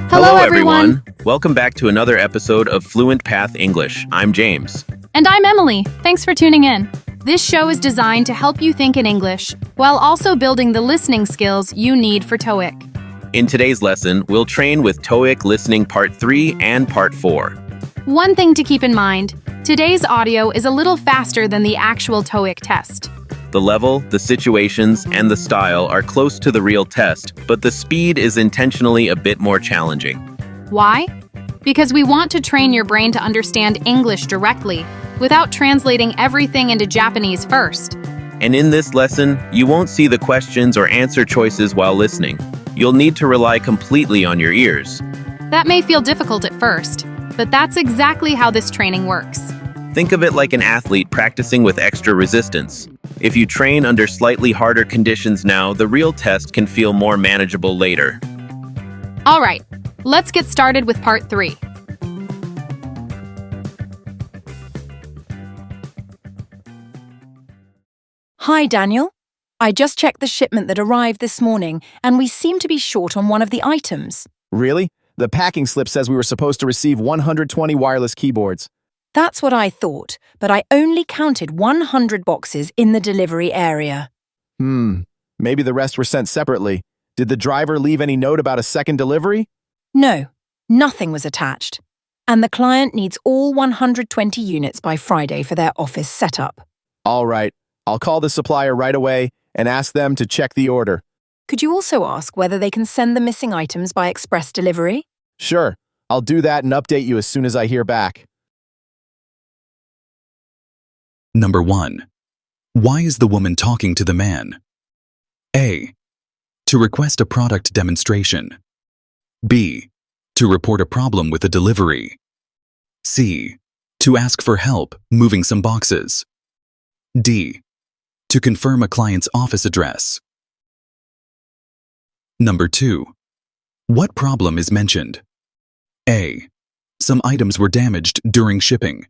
Hello, everyone. Welcome back to another episode of Fluent Path English. I'm James. And I'm Emily. Thanks for tuning in. This show is designed to help you think in English while also building the listening skills you need for TOEIC. In today's lesson, we'll train with TOEIC Listening Part 3 and Part 4. One thing to keep in mind, today's audio is a little faster than the actual TOEIC test. The level, the situations, and the style are close to the real test, but the speed is intentionally a bit more challenging. Why? Because we want to train your brain to understand English directly without translating everything into Japanese first. And in this lesson, you won't see the questions or answer choices while listening. You'll need to rely completely on your ears. That may feel difficult at first, but that's exactly how this training works. Think of it like an athlete practicing with extra resistance. If you train under slightly harder conditions now, the real test can feel more manageable later. All right, let's get started with Part 3. Hi, Daniel. I just checked the shipment that arrived this morning, and we seem to be short on one of the items. Really? The packing slip says we were supposed to receive 120 wireless keyboards. That's what I thought, but I only counted 100 boxes in the delivery area. Maybe the rest were sent separately. Did the driver leave any note about a second delivery? No, nothing was attached. And the client needs all 120 units by Friday for their office setup. All right, I'll call the supplier right away and ask them to check the order. Could you also ask whether they can send the missing items by express delivery? Sure, I'll do that and update you as soon as I hear back. Number 1. Why is the woman talking to the man? A. To request a product demonstration. B. To report a problem with a delivery. C. To ask for help moving some boxes. D. To confirm a client's office address. Number 2. What problem is mentioned? A. Some items were damaged during shipping.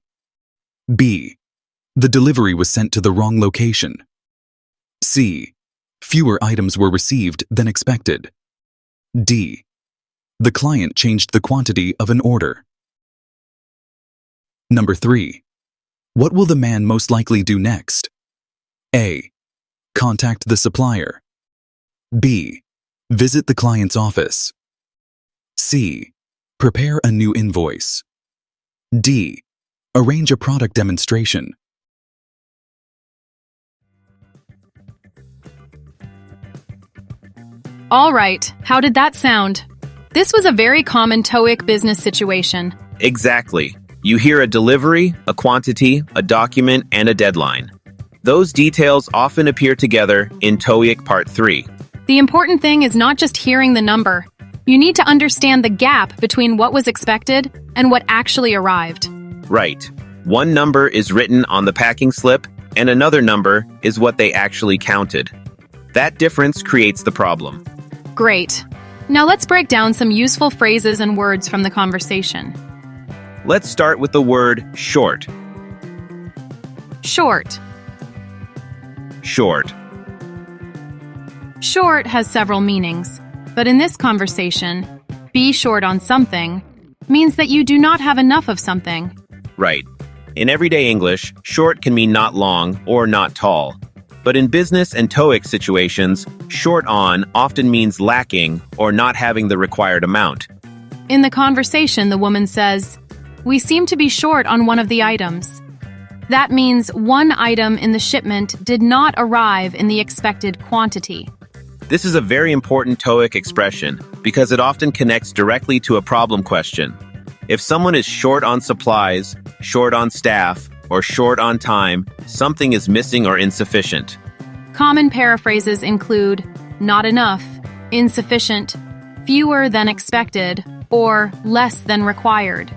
B. The delivery was sent to the wrong location. C. Fewer items were received than expected. D. The client changed the quantity of an order. Number 3. What will the man most likely do next? A. Contact the supplier. B. Visit the client's office. C. Prepare a new invoice. D. Arrange a product demonstration. All right, how did that sound? This was a very common TOEIC business situation. Exactly. You hear a delivery, a quantity, a document, and a deadline. Those details often appear together in TOEIC Part 3. The important thing is not just hearing the number. You need to understand the gap between what was expected and what actually arrived. Right. One number is written on the packing slip, and another number is what they actually counted. That difference creates the problem. Great. Now let's break down some useful phrases and words from the conversation. Let's start with the word short. Short. Short. Short has several meanings, but in this conversation, be short on something means that you do not have enough of something. Right. In everyday English, short can mean not long or not tall. But in business and TOEIC situations, short on often means lacking or not having the required amount. In the conversation, the woman says, "We seem to be short on one of the items." That means one item in the shipment did not arrive in the expected quantity. This is a very important TOEIC expression because it often connects directly to a problem question. If someone is short on supplies, short on staff, or short on time, something is missing or insufficient. Common paraphrases include not enough, insufficient, fewer than expected, or less than required.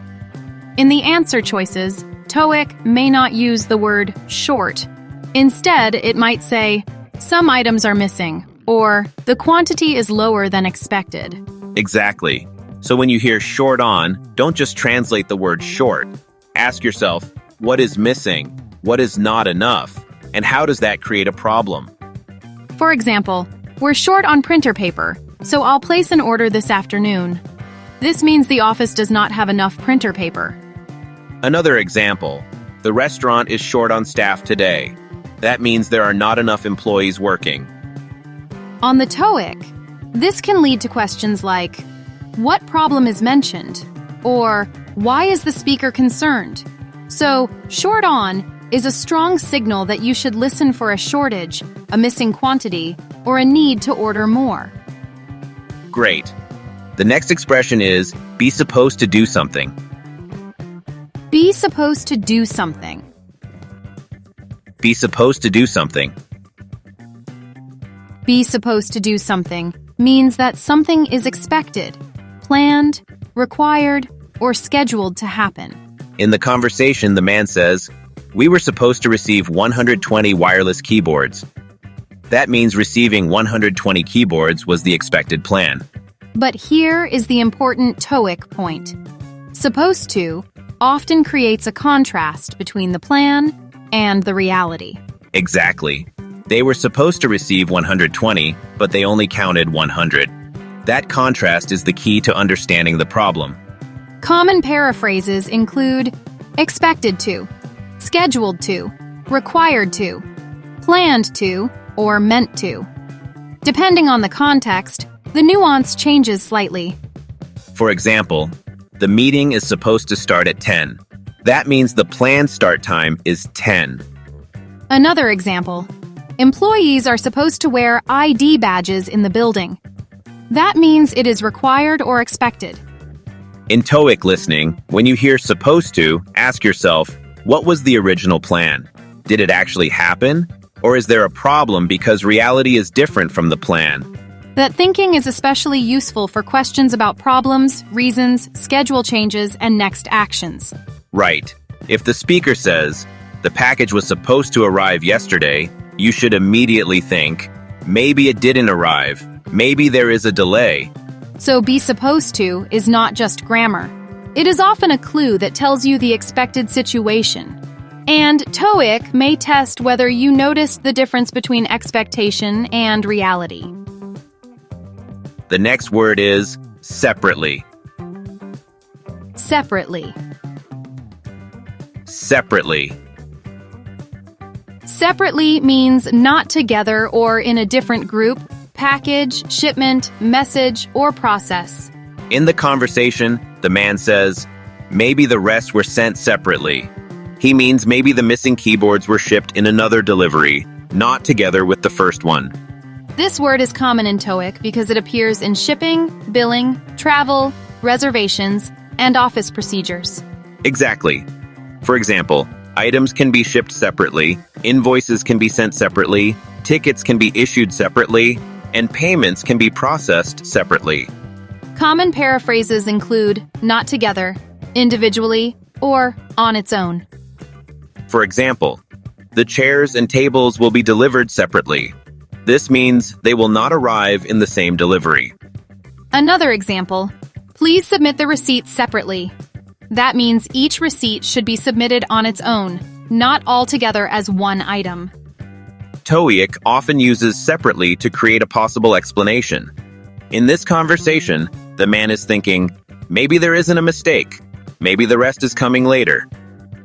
In the answer choices, TOEIC may not use the word short. Instead, it might say, some items are missing, or the quantity is lower than expected. Exactly. So when you hear short on, don't just translate the word short. Ask yourself, what is missing? What is not enough? And how does that create a problem? For example, we're short on printer paper, so I'll place an order this afternoon. This means the office does not have enough printer paper. Another example, the restaurant is short on staff today. That means there are not enough employees working. On the TOEIC, this can lead to questions like, what problem is mentioned? Or, why is the speaker concerned? So, short on is a strong signal that you should listen for a shortage, a missing quantity, or a need to order more. Great. The next expression is be supposed to do something. Be supposed to do something. Be supposed to do something. Be supposed to do something means that something is expected, planned, required, or scheduled to happen. In the conversation, the man says, "We were supposed to receive 120 wireless keyboards." That means receiving 120 keyboards was the expected plan. But here is the important TOEIC point. Supposed to often creates a contrast between the plan and the reality. Exactly. They were supposed to receive 120, but they only counted 100. That contrast is the key to understanding the problem. Common paraphrases include expected to, scheduled to, required to, planned to, or meant to. Depending on the context, the nuance changes slightly. For example, the meeting is supposed to start at 10. That means the planned start time is 10. Another example, employees are supposed to wear ID badges in the building. That means it is required or expected. In TOEIC listening, when you hear supposed to, ask yourself, what was the original plan? Did it actually happen? Or is there a problem because reality is different from the plan? That thinking is especially useful for questions about problems, reasons, schedule changes, and next actions. Right. If the speaker says, the package was supposed to arrive yesterday, you should immediately think, maybe it didn't arrive. Maybe there is a delay. So be supposed to is not just grammar. It is often a clue that tells you the expected situation. And TOEIC may test whether you noticed the difference between expectation and reality. The next word is separately. Separately. Separately. Separately means not together or in a different group, package, shipment, message, or process. In the conversation, the man says, maybe the rest were sent separately. He means maybe the missing keyboards were shipped in another delivery, not together with the first one. This word is common in TOEIC because it appears in shipping, billing, travel, reservations, and office procedures. Exactly. For example, items can be shipped separately, invoices can be sent separately, tickets can be issued separately, and payments can be processed separately. Common paraphrases include not together, individually, or on its own. For example, the chairs and tables will be delivered separately. This means they will not arrive in the same delivery. Another example, please submit the receipts separately. That means each receipt should be submitted on its own, not all together as one item. TOEIC often uses separately to create a possible explanation. In this conversation, the man is thinking, maybe there isn't a mistake. Maybe the rest is coming later.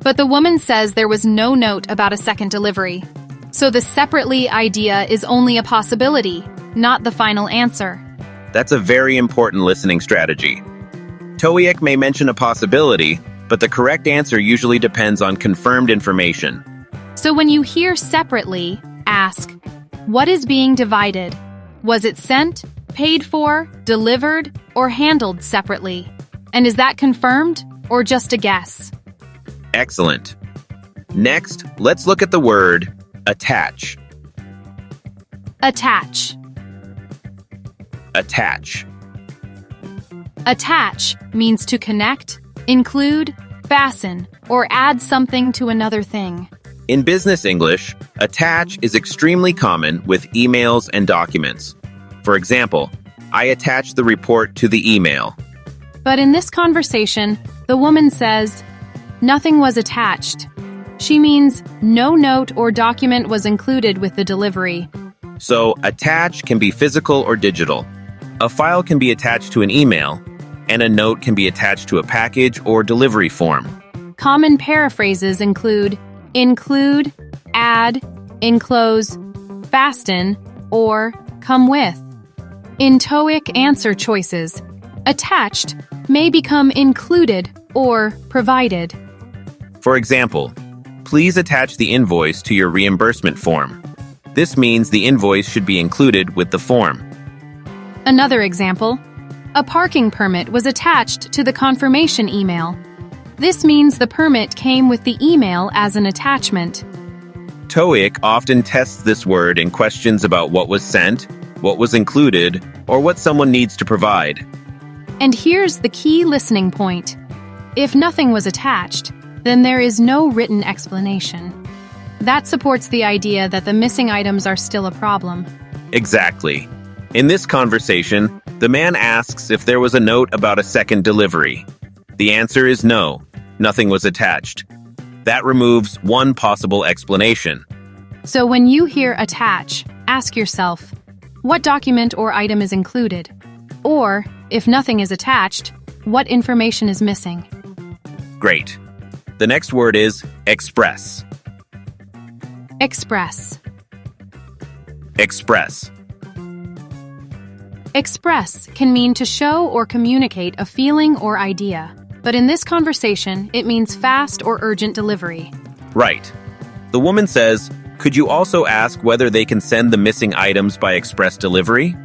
But the woman says there was no note about a second delivery. So the separately idea is only a possibility, not the final answer. That's a very important listening strategy. TOEIC may mention a possibility, but the correct answer usually depends on confirmed information. So when you hear separately, ask, what is being divided? Was it sent, paid for, delivered, or handled separately? And is that confirmed or just a guess? Excellent. Next, let's look at the word attach. Attach. Attach. Attach means to connect, include, fasten, or add something to another thing. In business English, attach is extremely common with emails and documents. For example, I attach the report to the email. But in this conversation, the woman says, nothing was attached. She means no note or document was included with the delivery. So, attach can be physical or digital. A file can be attached to an email, and a note can be attached to a package or delivery form. Common paraphrases include, add, enclose, fasten, or come with. In TOEIC answer choices, attached may become included or provided. For example, please attach the invoice to your reimbursement form. This means the invoice should be included with the form. Another example, a parking permit was attached to the confirmation email. This means the permit came with the email as an attachment. TOEIC often tests this word in questions about what was sent, what was included, or what someone needs to provide. And here's the key listening point. If nothing was attached, then there is no written explanation. That supports the idea that the missing items are still a problem. Exactly. In this conversation, the man asks if there was a note about a second delivery. The answer is no, nothing was attached. That removes one possible explanation. So when you hear attach, ask yourself, what document or item is included? Or, if nothing is attached, what information is missing? Great. The next word is express. Express. Express. Express can mean to show or communicate a feeling or idea, but in this conversation, it means fast or urgent delivery. Right. The woman says, could you also ask whether they can send the missing items by express delivery?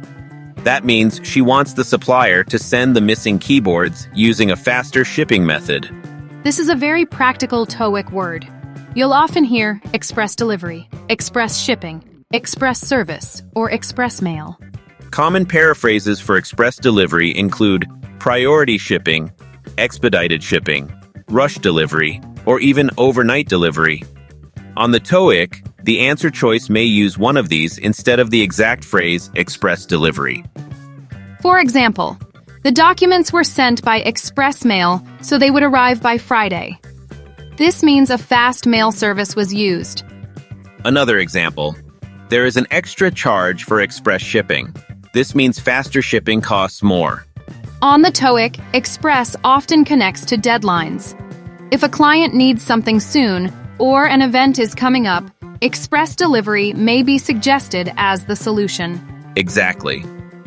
That means she wants the supplier to send the missing keyboards using a faster shipping method. This is a very practical TOEIC word. You'll often hear express delivery, express shipping, express service, or express mail. Common paraphrases for express delivery include priority shipping, expedited shipping, rush delivery, or even overnight delivery. On the TOEIC, the answer choice may use one of these instead of the exact phrase express delivery. For example, the documents were sent by express mail, so they would arrive by Friday. This means a fast mail service was used. Another example, there is an extra charge for express shipping. This means faster shipping costs more. On the TOEIC, express often connects to deadlines. If a client needs something soon, or an event is coming up, express delivery may be suggested as the solution. Exactly.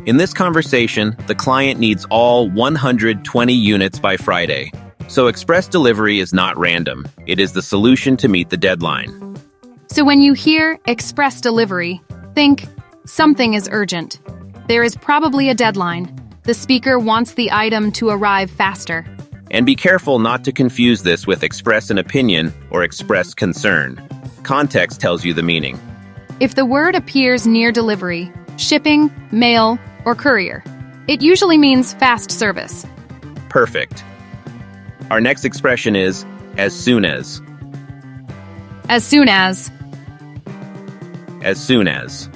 In this conversation, the client needs all 120 units by Friday. So express delivery is not random. It is the solution to meet the deadline. So when you hear express delivery, think something is urgent. There is probably a deadline. The speaker wants the item to arrive faster. And be careful not to confuse this with express an opinion or express concern. Context tells you the meaning. If the word appears near delivery, shipping, mail, or courier, it usually means fast service. Perfect. Our next expression is as soon as. As soon as. As soon as.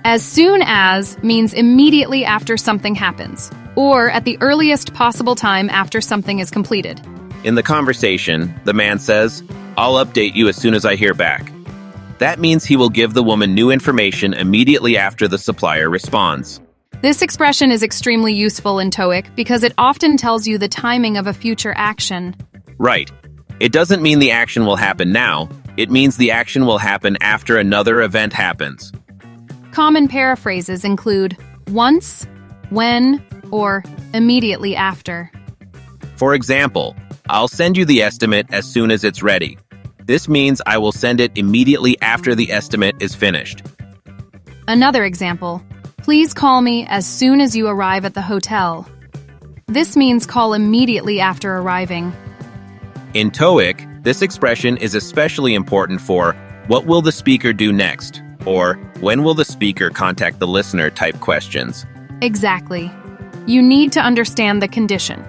As soon as means immediately after something happens, or at the earliest possible time after something is completed. In the conversation, the man says, I'll update you as soon as I hear back. That means he will give the woman new information immediately after the supplier responds. This expression is extremely useful in TOEIC because it often tells you the timing of a future action. Right. It doesn't mean the action will happen now. It means the action will happen after another event happens. Common paraphrases include once, when, or immediately after. For example, I'll send you the estimate as soon as it's ready. This means I will send it immediately after the estimate is finished. Another example, please call me as soon as you arrive at the hotel. This means call immediately after arriving. In TOEIC, this expression is especially important for what will the speaker do next, or when will the speaker contact the listener type questions. Exactly. You need to understand the condition.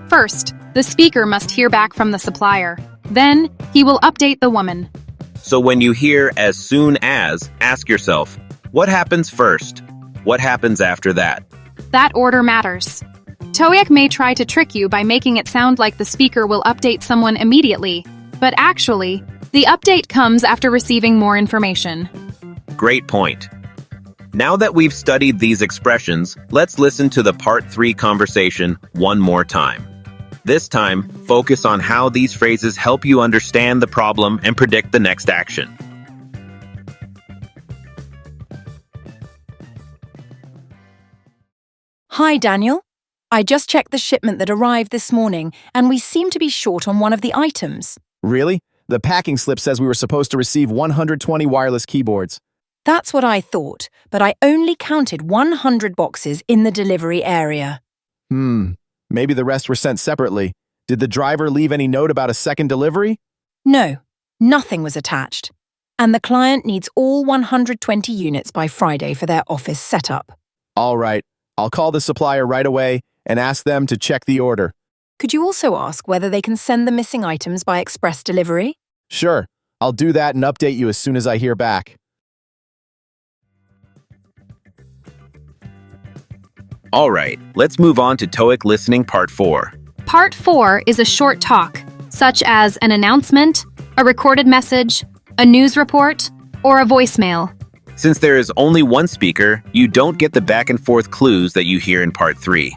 First, the speaker must hear back from the supplier. Then, he will update the woman. So when you hear as soon as, ask yourself, what happens first? What happens after that? That order matters. TOEIC may try to trick you by making it sound like the speaker will update someone immediately, but actually, the update comes after receiving more information. Great point. Now that we've studied these expressions, let's listen to the Part 3 conversation one more time. This time, focus on how these phrases help you understand the problem and predict the next action. Hi, Daniel. I just checked the shipment that arrived this morning, and we seem to be short on one of the items. Really? The packing slip says we were supposed to receive 120 wireless keyboards. That's what I thought, but I only counted 100 boxes in the delivery area. Maybe the rest were sent separately. Did the driver leave any note about a second delivery? No, nothing was attached. And the client needs all 120 units by Friday for their office setup. All right, I'll call the supplier right away and ask them to check the order. Could you also ask whether they can send the missing items by express delivery? Sure, I'll do that and update you as soon as I hear back. All right, let's move on to TOEIC Listening Part 4. Part 4 is a short talk, such as an announcement, a recorded message, a news report, or a voicemail. Since there is only one speaker, you don't get the back and forth clues that you hear in Part 3.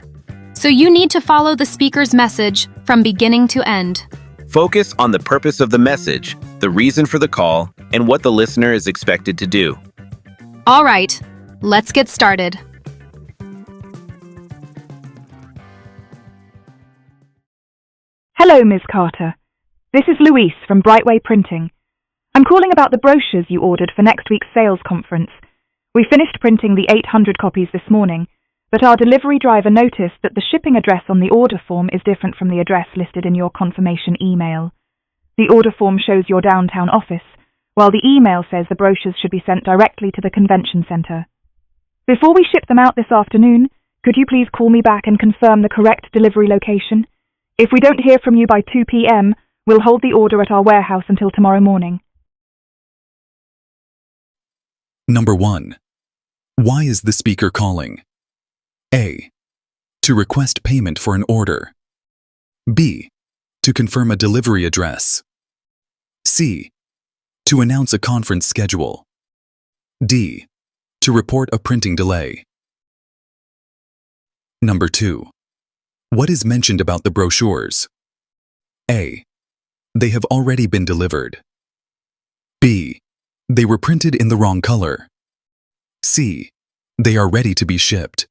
So you need to follow the speaker's message from beginning to end. Focus on the purpose of the message, the reason for the call, and what the listener is expected to do. All right, let's get started. Hello, Ms. Carter. This is Louise from Brightway Printing. I'm calling about the brochures you ordered for next week's sales conference. We finished printing the 800 copies this morning, but our delivery driver noticed that the shipping address on the order form is different from the address listed in your confirmation email. The order form shows your downtown office, while the email says the brochures should be sent directly to the convention center. Before we ship them out this afternoon, could you please call me back and confirm the correct delivery location? If we don't hear from you by 2 p.m., we'll hold the order at our warehouse until tomorrow morning. Number 1. Why is the speaker calling? A. To request payment for an order. B. To confirm a delivery address. C. To announce a conference schedule. D. To report a printing delay. Number 2. What is mentioned about the brochures? A. They have already been delivered. B. They were printed in the wrong color. C. They are ready to be shipped.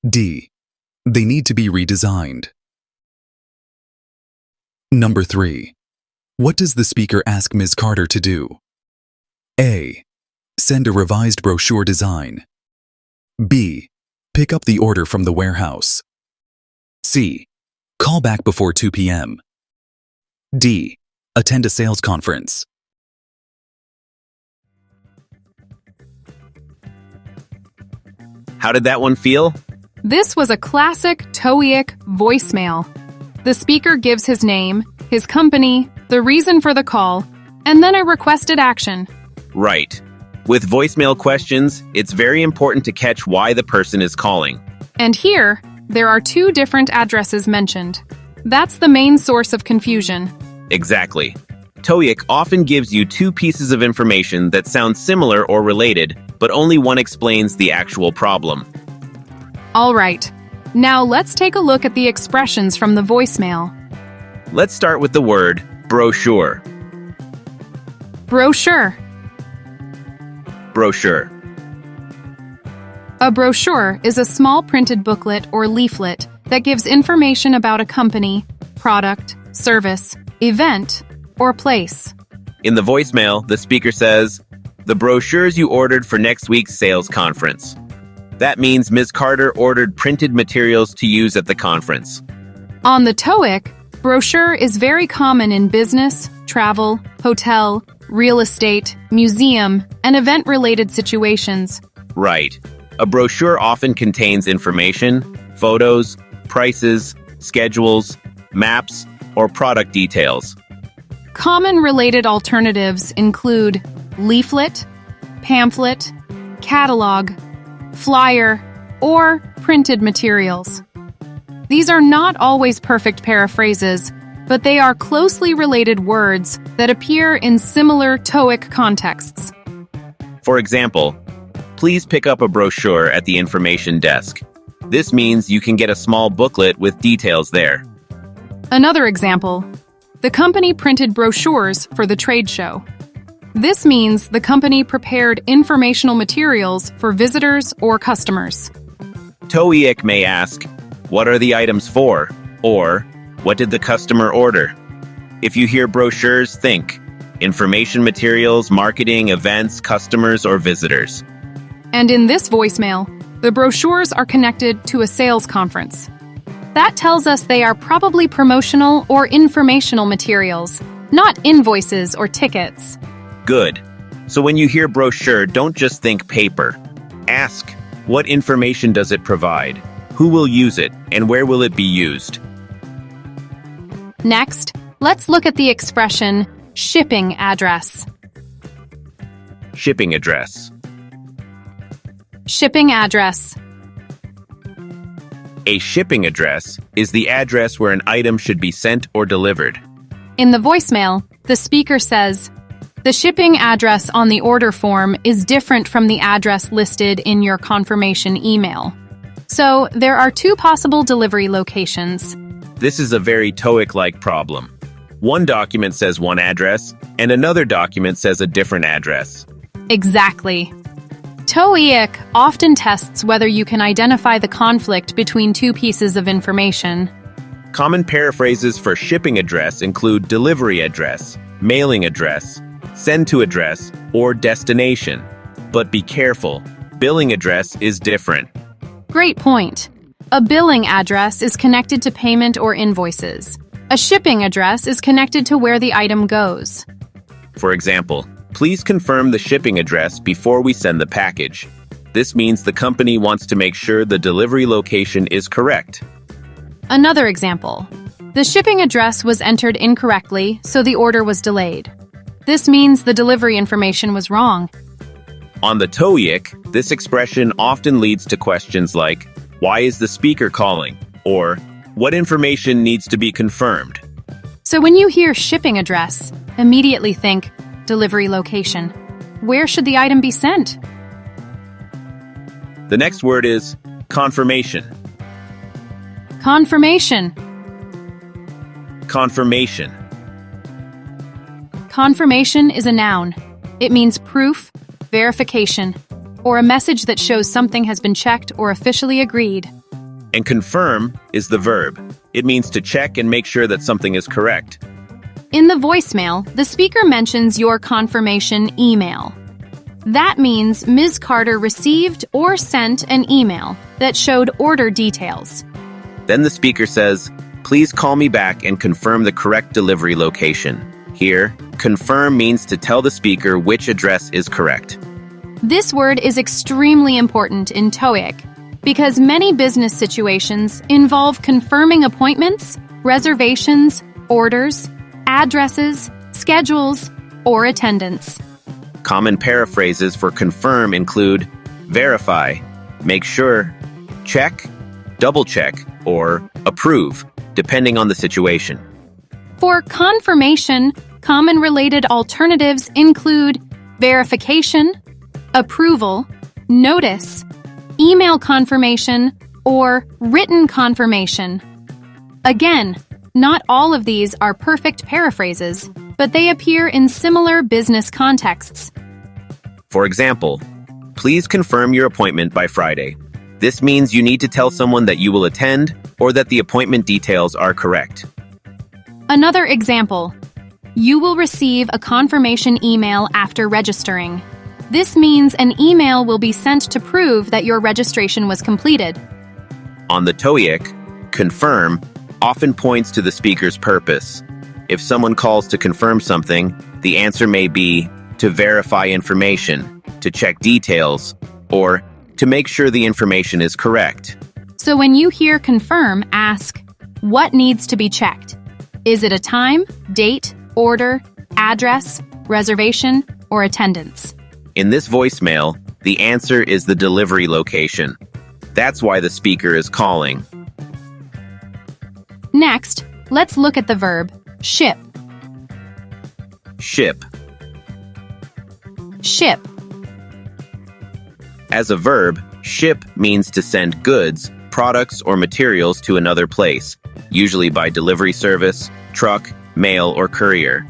D. They need to be redesigned. Number 3. What does the speaker ask Ms. Carter to do? A. Send a revised brochure design. B. Pick up the order from the warehouse. C. Call back before 2 p.m. D. Attend a sales conference. How did that one feel? This was a classic TOEIC voicemail. The speaker gives his name, his company, the reason for the call, and then a requested action. Right. With voicemail questions, it's very important to catch why the person is calling. And here, there are 2 different addresses mentioned. That's the main source of confusion. Exactly. TOEIC often gives you 2 pieces of information that sound similar or related, but only one explains the actual problem. All right. Now let's take a look at the expressions from the voicemail. Let's start with the word brochure. Brochure. Brochure. A brochure is a small printed booklet or leaflet that gives information about a company, product, service, event, or place. In the voicemail, the speaker says, "The brochures you ordered for next week's sales conference." That means Ms. Carter ordered printed materials to use at the conference. On the TOEIC, brochure is very common in business, travel, hotel, real estate, museum, and event-related situations. Right. A brochure often contains information, photos, prices, schedules, maps, or product details. Common related alternatives include leaflet, pamphlet, catalog, flyer, or printed materials. These are not always perfect paraphrases, but they are closely related words that appear in similar TOEIC contexts. For example, please pick up a brochure at the information desk. This means you can get a small booklet with details there. Another example. The company printed brochures for the trade show. This means the company prepared informational materials for visitors or customers. TOEIC may ask, what are the items for? Or, what did the customer order? If you hear brochures, think information materials, marketing, events, customers, or visitors. And in this voicemail, the brochures are connected to a sales conference. That tells us they are probably promotional or informational materials, not invoices or tickets. Good. So when you hear brochure, don't just think paper. Ask, what information does it provide? Who will use it, and where will it be used? Next, let's look at the expression shipping address. Shipping address. Shipping address. A shipping address is the address where an item should be sent or delivered. In the voicemail, the speaker says, the shipping address on the order form is different from the address listed in your confirmation email. So, there are two possible delivery locations. This is a very TOEIC-like problem. One document says one address, and another document says a different address. Exactly. TOEIC often tests whether you can identify the conflict between two pieces of information. Common paraphrases for shipping address include delivery address, mailing address, send to address, or destination. But be careful, billing address is different. Great point. A billing address is connected to payment or invoices. A shipping address is connected to where the item goes. For example, please confirm the shipping address before we send the package. This means the company wants to make sure the delivery location is correct. Another example. The shipping address was entered incorrectly, so the order was delayed. This means the delivery information was wrong. On the TOEIC, this expression often leads to questions like, why is the speaker calling? Or, what information needs to be confirmed? So when you hear shipping address, immediately think delivery location. Where should the item be sent? The next word is confirmation. Confirmation. Confirmation. Confirmation is a noun. It means proof, verification, or a message that shows something has been checked or officially agreed. And confirm is the verb. It means to check and make sure that something is correct. In the voicemail, the speaker mentions your confirmation email. That means Ms. Carter received or sent an email that showed order details. Then the speaker says, please call me back and confirm the correct delivery location. Here, confirm means to tell the speaker which address is correct. This word is extremely important in TOEIC because many business situations involve confirming appointments, reservations, orders, addresses, schedules, or attendance. Common paraphrases for confirm include verify, make sure, check, double check, or approve, depending on the situation. For confirmation, common related alternatives include verification, approval, notice, email confirmation, or written confirmation. Again, not all of these are perfect paraphrases, but they appear in similar business contexts. For example, please confirm your appointment by Friday. This means you need to tell someone that you will attend or that the appointment details are correct. Another example, you will receive a confirmation email after registering. This means an email will be sent to prove that your registration was completed. On the TOEIC, confirm often points to the speaker's purpose. If someone calls to confirm something, the answer may be to verify information, to check details, or to make sure the information is correct. So when you hear confirm, ask, what needs to be checked? Is it a time, date, order, address, reservation, or attendance? In this voicemail, the answer is the delivery location. That's why the speaker is calling. Next, let's look at the verb ship. Ship. Ship. As a verb, ship means to send goods, products, or materials to another place, usually by delivery service, truck, mail, or courier.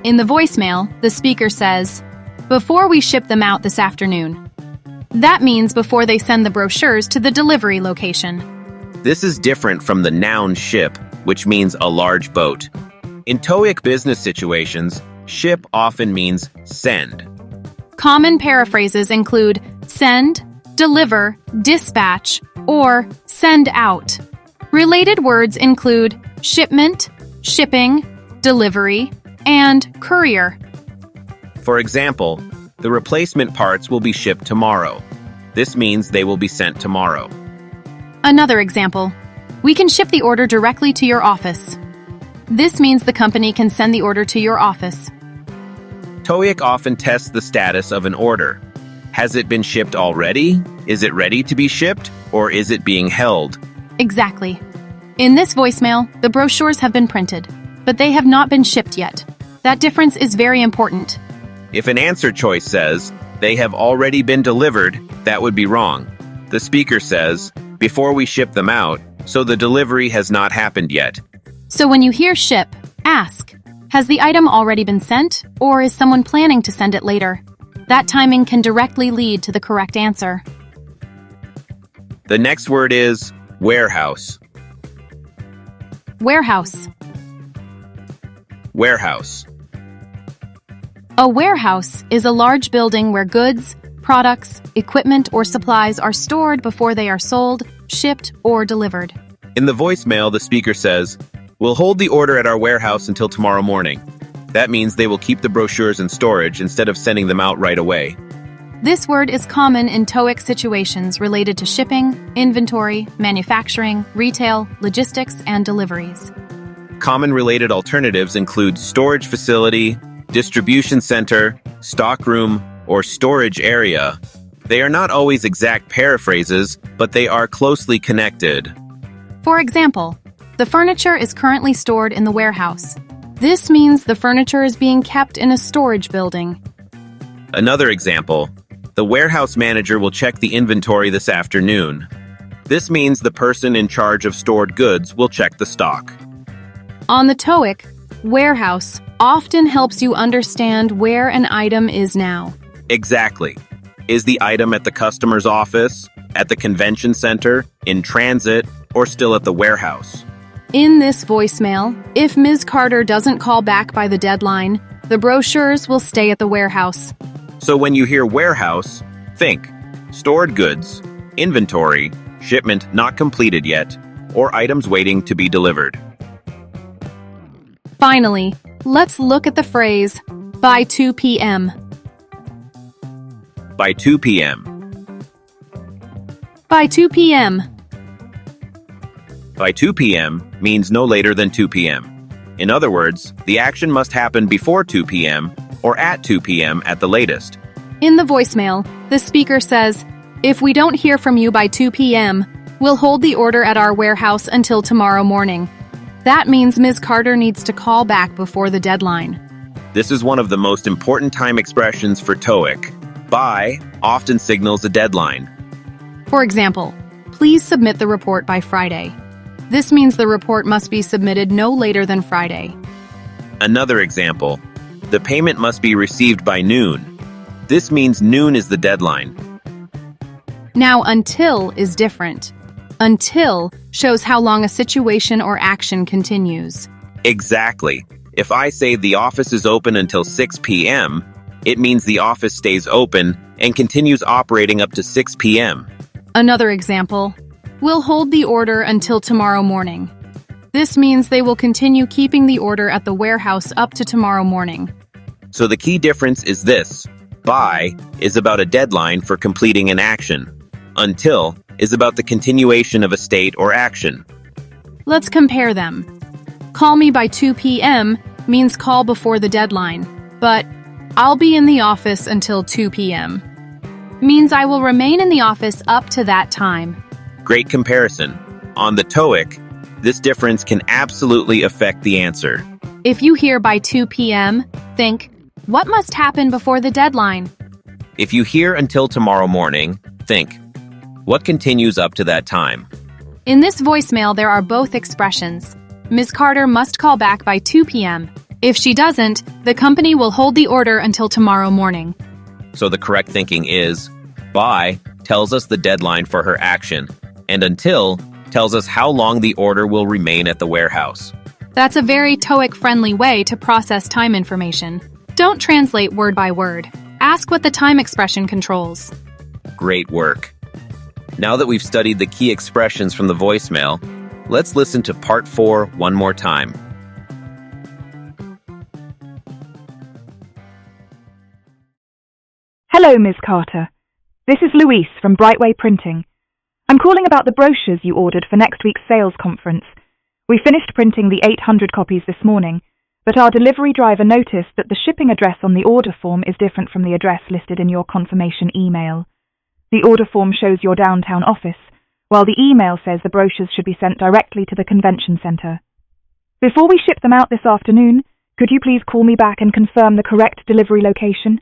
In the voicemail, the speaker says, "Before we ship them out this afternoon." That means before they send the brochures to the delivery location. This is different from the noun ship, which means a large boat. In TOEIC business situations, ship often means send. Common paraphrases include send, deliver, dispatch, or send out. Related words include shipment, shipping, delivery, and courier. For example, the replacement parts will be shipped tomorrow. This means they will be sent tomorrow. Another example, we can ship the order directly to your office. This means the company can send the order to your office. TOEIC often tests the status of an order. Has it been shipped already? Is it ready to be shipped? Or is it being held? Exactly. In this voicemail, the brochures have been printed, but they have not been shipped yet. That difference is very important. If an answer choice says, they have already been delivered, that would be wrong. The speaker says, before we ship them out, so the delivery has not happened yet. So when you hear ship, ask, has the item already been sent, or is someone planning to send it later? That timing can directly lead to the correct answer. The next word is warehouse. Warehouse. Warehouse. A warehouse is a large building where goods, products, equipment, or supplies are stored before they are sold, shipped, or delivered. In the voicemail, the speaker says, we'll hold the order at our warehouse until tomorrow morning. That means they will keep the brochures in storage instead of sending them out right away. This word is common in TOEIC situations related to shipping, inventory, manufacturing, retail, logistics, and deliveries. Common related alternatives include storage facility, distribution center, stockroom, or storage area. They are not always exact paraphrases, but they are closely connected. For example, the furniture is currently stored in the warehouse. This means the furniture is being kept in a storage building. Another example, the warehouse manager will check the inventory this afternoon. This means the person in charge of stored goods will check the stock. On the TOEIC, warehouse often helps you understand where an item is now. Exactly. Is the item at the customer's office, at the convention center, in transit, or still at the warehouse? In this voicemail, if Ms. Carter doesn't call back by the deadline, the brochures will stay at the warehouse. So when you hear warehouse, think stored goods, inventory, shipment not completed yet, or items waiting to be delivered. Finally, let's look at the phrase, by 2 p.m. By 2 p.m. By 2 p.m. By 2 p.m. means no later than 2 p.m. In other words, the action must happen before 2 p.m. or at 2 p.m. at the latest. In the voicemail, the speaker says, if we don't hear from you by 2 p.m., we'll hold the order at our warehouse until tomorrow morning. That means Ms. Carter needs to call back before the deadline. This is one of the most important time expressions for TOEIC. By often signals a deadline. For example, please submit the report by Friday. This means the report must be submitted no later than Friday. Another example, the payment must be received by noon. This means noon is the deadline. Now, until is different. Until shows how long a situation or action continues. Exactly. If I say the office is open until 6 p.m., it means the office stays open and continues operating up to 6 p.m. Another example, we'll hold the order until tomorrow morning. This means they will continue keeping the order at the warehouse up to tomorrow morning. So the key difference is this. By is about a deadline for completing an action. Until is about the continuation of a state or action. Let's compare them. Call me by 2 p.m. means call before the deadline, but I'll be in the office until 2 p.m. means I will remain in the office up to that time. Great comparison. On the TOEIC, this difference can absolutely affect the answer. If you hear by 2 p.m., think, what must happen before the deadline? If you hear until tomorrow morning, Think. What continues up to that time? In this voicemail, there are both expressions. Ms. Carter must call back by 2 p.m. If she doesn't, the company will hold the order until tomorrow morning. So the correct thinking is, by tells us the deadline for her action, and until tells us how long the order will remain at the warehouse. That's a very TOEIC-friendly way to process time information. Don't translate word by word. Ask what the time expression controls. Great work. Now that we've studied the key expressions from the voicemail, let's listen to part 4 one more time. Hello, Ms. Carter. This is Louise from Brightway Printing. I'm calling about the brochures you ordered for next week's sales conference. We finished printing the 800 copies this morning, but our delivery driver noticed that the shipping address on the order form is different from the address listed in your confirmation email. The order form shows your downtown office, while the email says the brochures should be sent directly to the convention center. Before we ship them out this afternoon, could you please call me back and confirm the correct delivery location?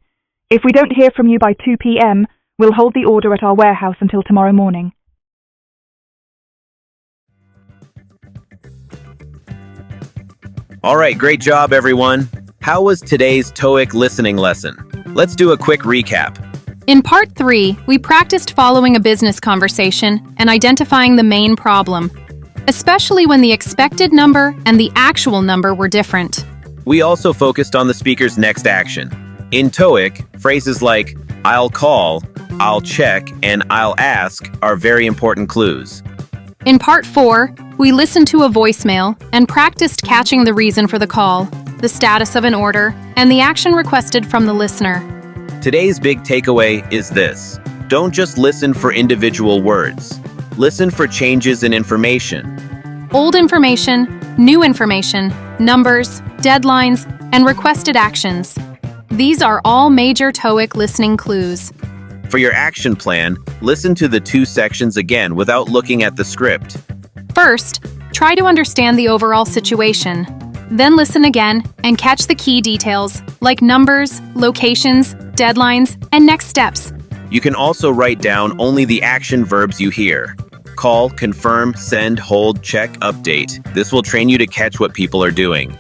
If we don't hear from you by 2 p.m., we'll hold the order at our warehouse until tomorrow morning. All right, great job, everyone. How was today's TOEIC listening lesson? Let's do a quick recap. In Part 3, we practiced following a business conversation and identifying the main problem, especially when the expected number and the actual number were different. We also focused on the speaker's next action. In TOEIC, phrases like I'll call, I'll check, and I'll ask are very important clues. In Part 4, we listened to a voicemail and practiced catching the reason for the call, the status of an order, and the action requested from the listener. Today's big takeaway is this. Don't just listen for individual words. Listen for changes in information. Old information, new information, numbers, deadlines, and requested actions. These are all major TOEIC listening clues. For your action plan, listen to the 2 sections again without looking at the script. First, try to understand the overall situation. Then listen again and catch the key details, like numbers, locations, deadlines, and next steps. You can also write down only the action verbs you hear. Call, confirm, send, hold, check, update. This will train you to catch what people are doing.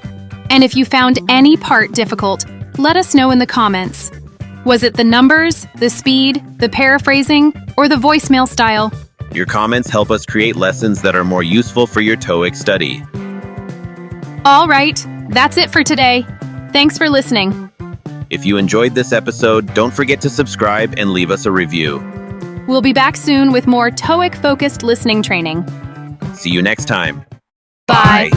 And if you found any part difficult, let us know in the comments. Was it the numbers, the speed, the paraphrasing, or the voicemail style? Your comments help us create lessons that are more useful for your TOEIC study. All right, that's it for today. Thanks for listening. If you enjoyed this episode, don't forget to subscribe and leave us a review. We'll be back soon with more TOEIC-focused listening training. See you next time. Bye.